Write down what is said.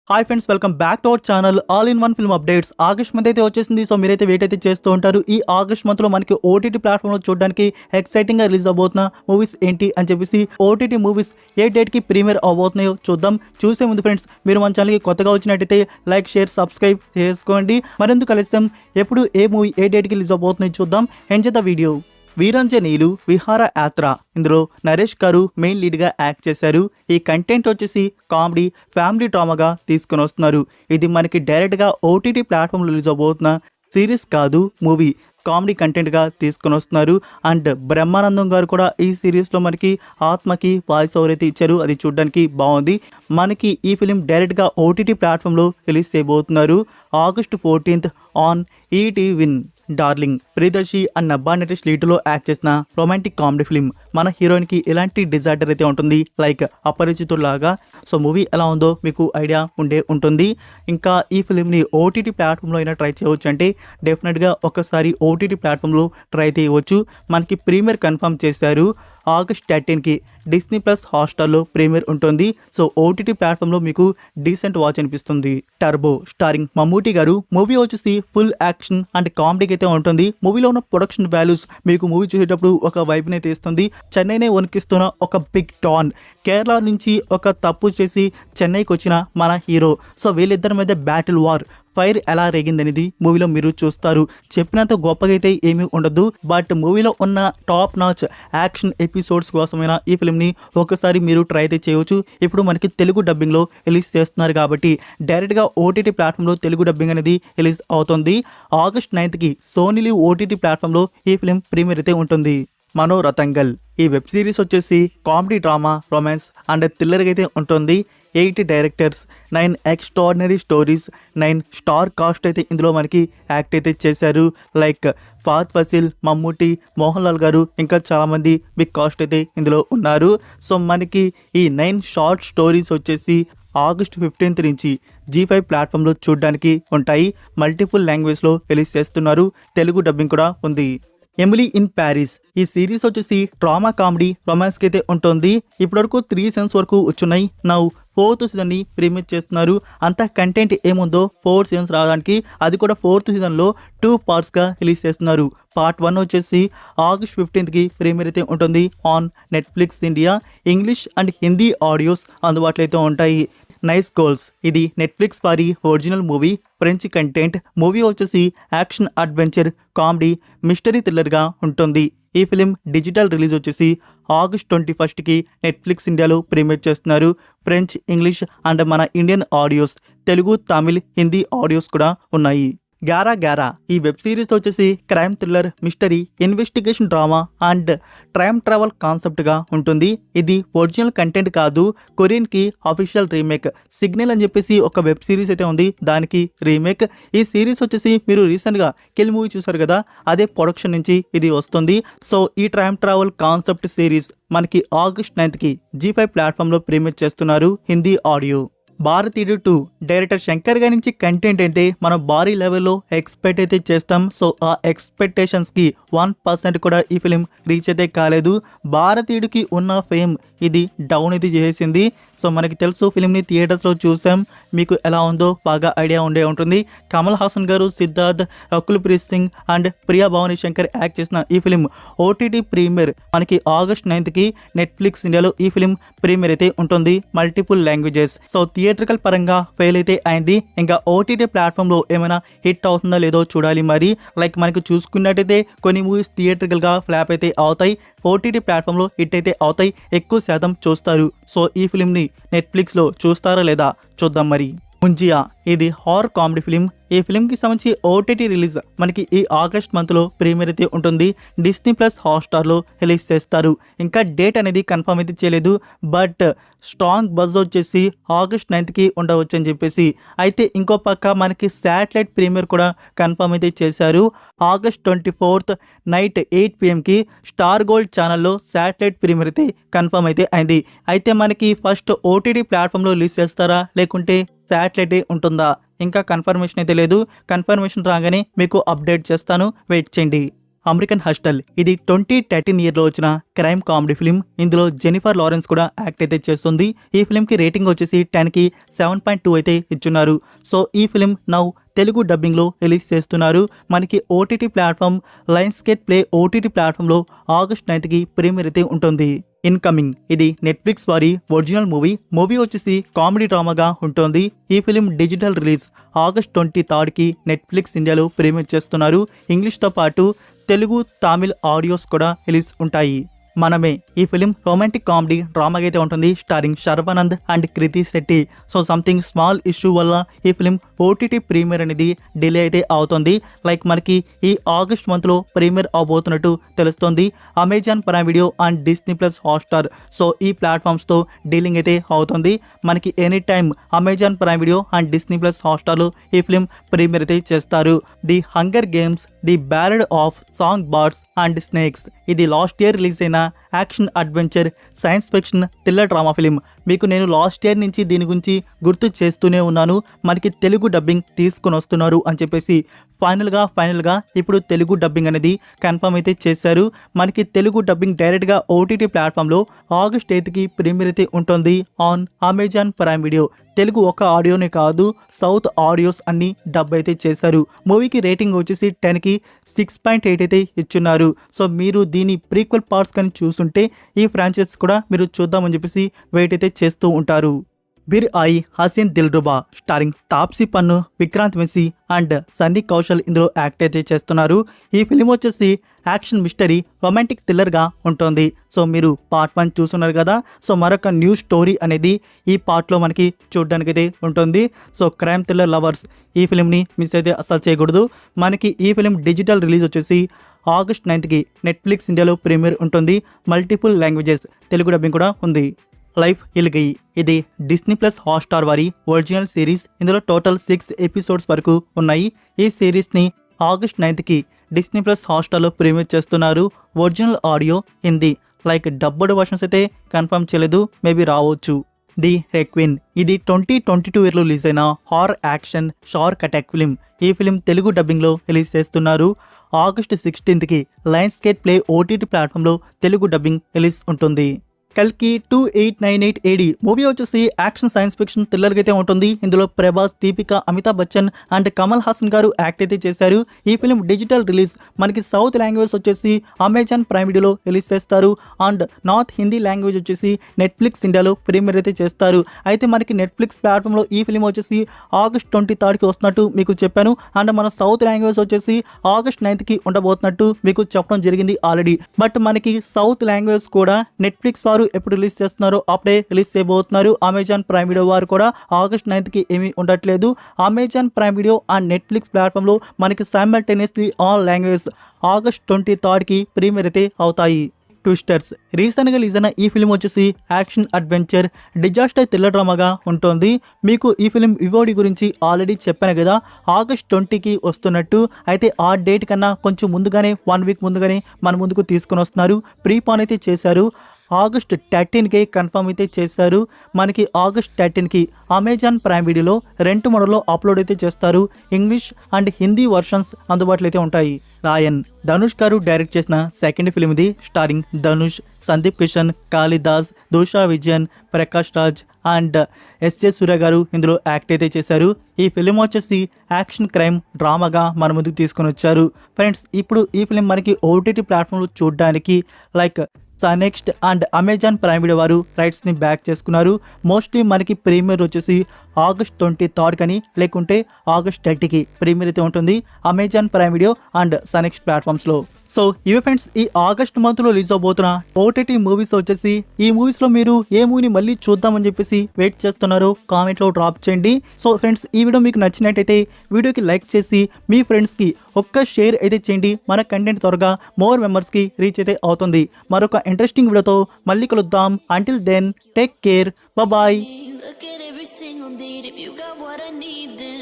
Hi friends, welcome back to our channel all in one film updates. August month అయితే వచ్చేసింది. So మీరైతే wait అయితే చేస్తూ ఉంటారు. ఈ ఆగస్ట్ మంత్లో మనకి ఓటీటీ ప్లాట్ఫామ్లో చూడడానికి ఎక్సైటింగ్గా రిలీజ్ అవబోతున్న మూవీస్ ఏంటి అని చెప్పేసి, ఓటీటీ మూవీస్ ఏ డేట్కి ప్రీమియర్ అవబోతున్నాయో చూద్దాం. చూసే ముందు ఫ్రెండ్స్, మీరు మన ఛానల్కి కొత్తగా వచ్చినట్టయితే లైక్, షేర్, సబ్స్క్రైబ్ చేసుకోండి. మరెందుకు కలిస్తాం, ఎప్పుడు ఏ మూవీ ఏ డేట్కి రిలీజ్ అవబోతున్నాయో చూద్దాం. Enjoy the video. వీరాంజనేయులు విహార యాత్ర, ఇందులో నరేష్ గారు మెయిన్ లీడ్గా యాక్ట్ చేశారు. ఈ కంటెంట్ వచ్చేసి కామెడీ, ఫ్యామిలీ డ్రామాగా తీసుకొని వస్తున్నారు. ఇది మనకి డైరెక్ట్గా ఓటీటీ ప్లాట్ఫామ్లో రిలీజ్ అవబోతున్న సిరీస్ కాదు, మూవీ. కామెడీ కంటెంట్గా తీసుకొని వస్తున్నారు. అండ్ బ్రహ్మానందం గారు కూడా ఈ సిరీస్లో మనకి ఆత్మకి వాయిస్ ఓవర్ అయితే ఇచ్చారు. అది చూడడానికి బాగుంది. మనకి ఈ ఫిలిం డైరెక్ట్గా ఓటీటీ ప్లాట్ఫామ్లో రిలీజ్ చేయబోతున్నారు August 14th on ETV win. Darling, Priyadarshi and Nabha Natesh లీడ్లో యాక్ట్ చేసిన రొమాంటిక్ కామెడీ ఫిలిం. మన హీరోయిన్కి ఎలాంటి డిజార్డర్ అయితే ఉంటుంది, లైక్ అపరిచితుల్లాగా. సో మూవీ ఎలా ఉందో మీకు ఐడియా ఉంటుంది. ఇంకా ఈ ఫిలింని ఓటీటీ ప్లాట్ఫామ్లో అయినా ట్రై చేయవచ్చు అంటే డెఫినెట్గా ఒకసారి ఓటీటీ ప్లాట్ఫామ్లో ట్రై చేయవచ్చు. మనకి ప్రీమియర్ కన్ఫర్మ్ చేశారు. ఆగస్ట్ 13కి డిస్నీ ప్లస్ హాట్‌స్టార్లో ప్రీమియర్ ఉంటుంది. సో ఓటీటీ ప్లాట్ఫామ్లో మీకు డీసెంట్ వాచ్ అనిపిస్తుంది. టర్బో స్టారింగ్ మమ్మూటి గారు. మూవీ వచ్చేసి ఫుల్ యాక్షన్ అండ్ కామెడీకి అయితే ఉంటుంది. మూవీలో ఉన్న ప్రొడక్షన్ వాల్యూస్ మీకు మూవీ చూసేటప్పుడు ఒక వైబ్ని తీస్తుంది. చెన్నైనే వణికిస్తున్న ఒక బిగ్ డాన్, కేరళ నుంచి ఒక తప్పు చేసి చెన్నైకి వచ్చిన మన హీరో. సో వీళ్ళిద్దరి మధ్య బ్యాటిల్ వార్, ఫైర్ ఎలా రేగిందనేది మూవీలో మీరు చూస్తారు. చెప్పినంత గొప్పగా అయితే ఏమీ ఉండదు, బట్ మూవీలో ఉన్న టాప్ నాచ్ యాక్షన్ ఎపిసోడ్స్ కోసమైనా ఈ ఫిల్మ్ని ఒకసారి మీరు ట్రై అయితే చేయవచ్చు. ఇప్పుడు మనకి తెలుగు డబ్బింగ్లో రిలీజ్ చేస్తున్నారు కాబట్టి డైరెక్ట్గా ఓటీటీ ప్లాట్ఫామ్లో తెలుగు డబ్బింగ్ అనేది రిలీజ్ అవుతుంది. ఆగస్ట్ 9థ్కి సోనీ లివ్ ఓటీటీ ప్లాట్ఫామ్లో ఈ ఫిలిం ప్రీమియర్ అయితే ఉంటుంది. మనోరతంగల్, ఈ వెబ్ సిరీస్ వచ్చేసి కామెడీ, డ్రామా, రొమాన్స్ అండ్ థ్రిల్లర్గా అయితే ఉంటుంది. 8 directors, 9 extraordinary stories, 9 star cast అయితే ఇందులో మనకి యాక్ట్ అయితే చేశారు. లైక్ ఫహద్ ఫాసిల్, మమ్మూటి, మోహన్ లాల్ గారు, ఇంకా చాలామంది బిగ్ కాస్ట్ అయితే ఇందులో ఉన్నారు. సో మనకి ఈ 9 షార్ట్ స్టోరీస్ వచ్చేసి ఆగస్ట్ 15th నుంచి G5 ప్లాట్ఫామ్లో చూడడానికి ఉంటాయి. మల్టిపుల్ లాంగ్వేజ్లో రిలీజ్ చేస్తున్నారు. తెలుగు డబ్బింగ్ కూడా ఉంది. ఎమిలీ ఇన్ ప్యారిస్, ఈ సిరీస్ వచ్చేసి డ్రామా, కామెడీ, రొమాన్స్కి అయితే ఉంటుంది. ఇప్పటివరకు 3 seasons వరకు వచ్చున్నాయి. నౌ 4th సీజన్ని ప్రీమియర్ చేస్తున్నారు. అంత కంటెంట్ ఏముందో 4 seasons రావడానికి, అది కూడా 4th సీజన్లో 2 partsగా రిలీజ్ చేస్తున్నారు. పార్ట్ 1 వచ్చేసి ఆగస్ట్ 15థ్కి ప్రీమియర్ అయితే ఉంటుంది on Netflix India. English and Hindi audios అందుబాటులో అయితే ఉంటాయి. నైస్ గోల్స్, ఇది నెట్ఫ్లిక్స్ వారి original movie. French content. Movie వచ్చేసి యాక్షన్, అడ్వెంచర్, కామెడీ, మిస్టరీ థ్రిల్లర్గా ఉంటుంది. ఈ ఫిలిం డిజిటల్ రిలీజ్ వచ్చేసి ఆగస్ట్ 21కి నెట్ఫ్లిక్స్ ఇండియాలో ప్రీమియర్ చేస్తున్నారు. ఫ్రెంచ్, ఇంగ్లీష్ అండ్ మన Indian audios, Telugu, Tamil, Hindi audios కూడా ఉన్నాయి. గారా గారా, ఈ వెబ్ సిరీస్ వచ్చేసి crime, thriller, mystery, investigation, drama and time travel కాన్సెప్ట్గా ఉంటుంది. ఇది ఒరిజినల్ కంటెంట్ కాదు, కొరియన్కి అఫీషియల్ రీమేక్. సిగ్నల్ అని చెప్పేసి ఒక వెబ్ సిరీస్ అయితే ఉంది, దానికి రీమేక్. ఈ సిరీస్ వచ్చేసి మీరు రీసెంట్గా కిల్ మూవీ చూసారు కదా, అదే ప్రొడక్షన్ నుంచి ఇది వస్తుంది. సో ఈ టైమ్ ట్రావెల్ కాన్సెప్ట్ సిరీస్ మనకి ఆగస్ట్ 9థ్కి G5 ప్లాట్ఫామ్లో ప్రీమియర్ చేస్తున్నారు. హిందీ ఆడియో. భారతీయుడు 2, డైరెక్టర్ శంకర్ గారి నుంచి కంటెంట్ అయితే మనం భారీ లెవెల్లో ఎక్స్పెక్ట్ అయితే చేస్తాం. సో ఆ ఎక్స్పెక్టేషన్స్కి 1% కూడా ఈ ఫిలిం రీచ్ అయితే కాలేదు. భారతీయుడికి ఉన్న ఫేమ్ ఇది డౌన్ అయితే చేసింది. సో మనకి తెలుసు, ఫిలింని థియేటర్స్లో చూసాం. మీకు ఎలా ఉందో బాగా ఐడియా ఉంటుంది. కమల్ హాసన్ గారు, సిద్ధార్థ్, రకుల్ ప్రీత్ సింగ్ అండ్ ప్రియా భవానీ శంకర్ యాక్ట్ చేసిన ఈ ఫిలిం ఓటీటీ ప్రీమియర్ మనకి ఆగస్ట్ 9థ్కి నెట్ఫ్లిక్స్ ఇండియాలో ఈ ఫిలిం ప్రీమియర్ అయితే ఉంటుంది. Multiple languages. సో థియేట్రికల్ పరంగా ఫెయిల్ అయితే అయింది. ఇంకా ఓటీటీ ప్లాట్ఫామ్లో ఏమైనా హిట్ అవుతుందో లేదో చూడాలి. మరి లైక్ మనకు చూసుకున్నట్టయితే కొన్ని మూవీస్ థియేట్రికల్గా ఫ్లాప్ అయితే అవుతాయి, ఓటీటీ ప్లాట్ఫామ్లో హిట్ అయితే అవుతాయి, ఎక్కువ శాతం చూస్తారు. సో ఈ ఫిలింని నెట్ఫ్లిక్స్లో చూస్తారా లేదా చూద్దాం. మరి ముంజియా, ఇది హారర్ కామెడీ ఫిలిం. ఈ ఫిలింకి సంబంధించి ఓటీటీ రిలీజ్ మనకి ఈ ఆగస్ట్ మంత్లో ప్రీమియర్ అయితే ఉంటుంది. డిస్నీ ప్లస్ హాట్‌స్టార్లో రిలీజ్ చేస్తారు. ఇంకా డేట్ అనేది కన్ఫర్మ్ అయితే చేయలేదు, బట్ స్ట్రాంగ్ బజ్ వచ్చేసి ఆగస్ట్ 9థ్కి ఉండవచ్చు అని చెప్పేసి. అయితే ఇంకో పక్క మనకి శాటిలైట్ ప్రీమియర్ కూడా కన్ఫర్మ్ అయితే చేశారు. August 24th night 8 PM star gold ఛానల్లో శాటిలైట్ ప్రీమియర్ అయితే కన్ఫర్మ్ అయితే అయింది. అయితే మనకి ఫస్ట్ ఓటీటీ ప్లాట్ఫామ్లో రిలీజ్ చేస్తారా, లేకుంటే శాటిలైటే ఉంటుందా, ఇంకా కన్ఫర్మేషన్ అయితే లేదు. కన్ఫర్మేషన్ రాగానే మీకు అప్డేట్ చేస్తాను, వెయిట్ చేయండి. American hostel. ఇది 2013 ఇయర్లో వచ్చిన క్రైమ్ కామెడీ ఫిలిం. ఇందులో జెనిఫర్ లారెన్స్ కూడా యాక్ట్ అయితే చేస్తుంది. ఈ ఫిలింకి రేటింగ్ వచ్చేసి 10కి 7.2 అయితే ఇచ్చున్నారు. సో ఈ ఫిలిం నౌ తెలుగు డబ్బింగ్లో రిలీజ్ చేస్తున్నారు. మనకి OTT platform Lionsgate play OTT ప్లాట్ఫామ్లో August 9కి ప్రీమియర్ అయితే ఉంటుంది. ఇన్కమింగ్ ఇది నెట్ఫ్లిక్స్ వారి ఒరిజినల్ మూవీ వచ్చేసి కామెడీ డ్రామాగా ఉంటుంది. ఈ ఫిలిం డిజిటల్ రిలీజ్ August 23కి నెట్ఫ్లిక్స్ ఇండియాలో ప్రీమియర్ చేస్తున్నారు. ఇంగ్లీష్తో పాటు తెలుగు, తమిళ్ ఆడియోస్ కూడా రిలీజ్ ఉంటాయి. మనమే ఈ ఫిలిం రొమాంటిక్ కామెడీ డ్రామాగా అయితే ఉంటుంది, starring Sharwanand and Krithi Shetty. So something small issue వల్ల ఈ ఫిలిం ఓటీటీ ప్రీమియర్ అనేది డిలే అయితే అవుతుంది. లైక్ మనకి ఈ ఆగస్ట్ మంత్లో ప్రీమియర్ అవబోతున్నట్టు తెలుస్తుంది. Amazon prime video and Disney plus Hotstar, so ఈ ప్లాట్ఫామ్స్తో డీలింగ్ అయితే అవుతుంది. మనకి any time Amazon prime video and Disney plus హాట్స్టార్లో ఈ ఫిలిం ప్రీమియర్ అయితే చేస్తారు. The hunger games the ballad of songbirds and snakes. ఇది లాస్ట్ ఇయర్ రిలీజ్ అయిన action adventure science fiction thriller drama film. మీకు నేను లాస్ట్ ఇయర్ నుంచి దీని గురించి గుర్తు చేస్తూనే ఉన్నాను. మనకి తెలుగు డబ్బింగ్ తీసుకుని వస్తున్నారు అని చెప్పేసి ఫైనల్గా ఇప్పుడు తెలుగు డబ్బింగ్ అనేది కన్ఫర్మ్ అయితే చేశారు. మనకి తెలుగు డబ్బింగ్ డైరెక్ట్గా ఓటీటీ ప్లాట్ఫామ్లో August 8కి ప్రీమియర్ అయితే ఉంటుంది on Amazon prime video. Telugu ఒక ఆడియోనే కాదు, సౌత్ ఆడియోస్ అన్ని డబ్ అయితే చేశారు. మూవీకి రేటింగ్ వచ్చేసి 10కి 6.8 అయితే ఇచ్చున్నారు. సో మీరు దీని ప్రీక్వెల్ పార్ట్స్ కానీ చూస్తుంటే ఈ ఫ్రాంచైజ్ కూడా మీరు చూద్దామని చెప్పేసి వెయిట్ అయితే చేస్తూ ఉంటారు. బిర్ ఆయి హసీన్ దిల్రుబా స్టారింగ్ తాప్సీ పన్ను, విక్రాంత్ మెస్సీ అండ్ సన్నీ కౌశల్ ఇందులో యాక్ట్ అయితే చేస్తున్నారు. ఈ ఫిలిం వచ్చేసి యాక్షన్ మిస్టరీ రొమాంటిక్ థ్రిల్లర్గా ఉంటుంది. సో మీరు పార్ట్ 1 చూస్తున్నారు కదా, సో మరొక న్యూ స్టోరీ అనేది ఈ పార్ట్లో మనకి చూడడానికి అయితే ఉంటుంది. సో క్రైమ్ థ్రిల్లర్ లవర్స్ ఈ ఫిలింని మిస్ అయితే అస్సలు చేయకూడదు. మనకి ఈ ఫిలిం డిజిటల్ రిలీజ్ వచ్చేసి August 9కి నెట్ఫ్లిక్స్ ఇండియాలో ప్రీమియర్ ఉంటుంది. మల్టిపుల్ లాంగ్వేజెస్ తెలుగు డబ్బింగ్ కూడా ఉంది. లైఫ్ ఇల్గై ఇది డిస్నీ ప్లస్ హాట్స్టార్ వారి ఒరిజినల్ సిరీస్. ఇందులో టోటల్ 6 ఎపిసోడ్స్ వరకు ఉన్నాయి. ఈ సిరీస్ని August 9కి డిస్నీ ప్లస్ హాట్స్టార్లో ప్రీమియర్ చేస్తున్నారు. Original audio Hindi, like dubbed versions అయితే కన్ఫర్మ్ చేయలేదు, మేబీ రావచ్చు. ది రెక్విన్ ఇది 2022 ఇయర్లో రిలీజ్ అయిన horror action shark attack film. ఈ ఫిలిం తెలుగు డబ్బింగ్లో రిలీజ్ చేస్తున్నారు. August 16కి లయన్స్గేట్ ప్లే ఓటీటీ ప్లాట్ఫామ్లో తెలుగు డబ్బింగ్ రిలీజ్ ఉంటుంది. కల్కి 2898 AD మూవీ వచ్చేసి యాక్షన్ సైన్స్ ఫిక్షన్ థ్రిల్లర్గా అయితే ఉంటుంది. ఇందులో ప్రభాస్, దీపిక, అమితాబ్ బచ్చన్ అండ్ కమల్ హాసన్ గారు యాక్ట్ అయితే చేశారు. ఈ ఫిలిం డిజిటల్ రిలీజ్ మనకి సౌత్ లాంగ్వేజ్ వచ్చేసి అమెజాన్ ప్రైమ్ వీడియోలో రిలీజ్ చేస్తారు అండ్ నార్త్ హిందీ లాంగ్వేజ్ వచ్చేసి నెట్ఫ్లిక్స్ ఇండియాలో ప్రీమియర్ అయితే చేస్తారు. అయితే మనకి నెట్ఫ్లిక్స్ ప్లాట్ఫామ్లో ఈ ఫిలిం వచ్చేసి August 23కి వస్తున్నట్టు మీకు చెప్పాను. అండ్ మన సౌత్ లాంగ్వేజ్ వచ్చేసి August 9కి ఉండబోతున్నట్టు మీకు చెప్పడం జరిగింది ఆల్రెడీ. బట్ మనకి సౌత్ లాంగ్వేజ్ కూడా నెట్ఫ్లిక్స్ వారు ఎప్పుడు రిలీజ్ చేస్తున్నారో అప్పుడే రిలీజ్ చేయబోతున్నారు. అమెజాన్ ప్రైమ్ వీడియో వారు కూడా August 9కి ఏమీ ఉండట్లేదు. Amazon prime video and Netflix ప్లాట్ఫామ్లో మనకి సైమల్టేనియస్లీ ఆల్ లాంగ్వేజ్ August 23కి ప్రీమియర్ అయితే అవుతాయి. ట్విస్టర్స్ రీసెంట్గా రిలీజ్ అయిన ఈ ఫిలిం వచ్చేసి యాక్షన్ అడ్వెంచర్ డిజాస్టర్ థ్రిల్లర్ డ్రామాగా ఉంటుంది. మీకు ఈ ఫిలిం వివోడి గురించి ఆల్రెడీ చెప్పాను కదా, August 20కి వస్తున్నట్టు. అయితే ఆ డేట్ కన్నా కొంచెం ముందుగానే 1 వీక్ ముందుగానే మన ముందుకు తీసుకొని వస్తున్నారు. ప్రీపాన్ అయితే చేశారు. August 13కి కన్ఫర్మ్ అయితే చేశారు. మనకి August 13కి అమెజాన్ ప్రైమ్ వీడియోలో 2 మోడల్లో అప్లోడ్ అయితే చేస్తారు. ఇంగ్లీష్ అండ్ హిందీ వర్షన్స్ అందుబాటులో అయితే ఉంటాయి. రాయన్ ధనుష్ గారు డైరెక్ట్ చేసిన సెకండ్ ఫిలిం ఇది. Starring Dhanush, Sundeep Kishan, Kalidas, Dushara Vijayan, Prakash Raj and SJ Suryah గారు ఇందులో యాక్ట్ అయితే చేశారు. ఈ ఫిలిం వచ్చేసి యాక్షన్ క్రైమ్ డ్రామాగా మన ముందుకు తీసుకొని వచ్చారు. ఫ్రెండ్స్ ఇప్పుడు ఈ ఫిలిం మనకి ఓటీటీ ప్లాట్ఫామ్లో చూడడానికి like next and Amazon prime video వారు రైట్స్ని బ్యాక్ చేసుకున్నారు. మోస్ట్లీ మనకి ప్రీమియర్ వచ్చేసి August 23 కని, లేకుంటే August 30కి ప్రీమియర్ అయితే ఉంటుంది Amazon prime video and next ప్లాట్ఫామ్స్లో. సో ఇవి ఫ్రెండ్స్ ఈ ఆగస్ట్ మంత్లో రిలీజ్ అవబోతున్న ఓటీటీ మూవీస్ వచ్చేసి. ఈ మూవీస్లో మీరు ఏ మూవీని మళ్ళీ చూద్దామని చెప్పేసి వెయిట్ చేస్తున్నారో కామెంట్లో డ్రాప్ చేయండి. సో ఫ్రెండ్స్ ఈ వీడియో మీకు నచ్చినట్టయితే వీడియోకి లైక్ చేసి మీ ఫ్రెండ్స్కి ఒక్క షేర్ అయితే చేయండి. మన కంటెంట్ త్వరగా మోర్ మెంబర్స్కి రీచ్ అయితే అవుతుంది. మరొక ఇంట్రెస్టింగ్ వీడియోతో మళ్ళీ కలుద్దాం. Until then take care, bye. Look at every single need. If you got what I need, then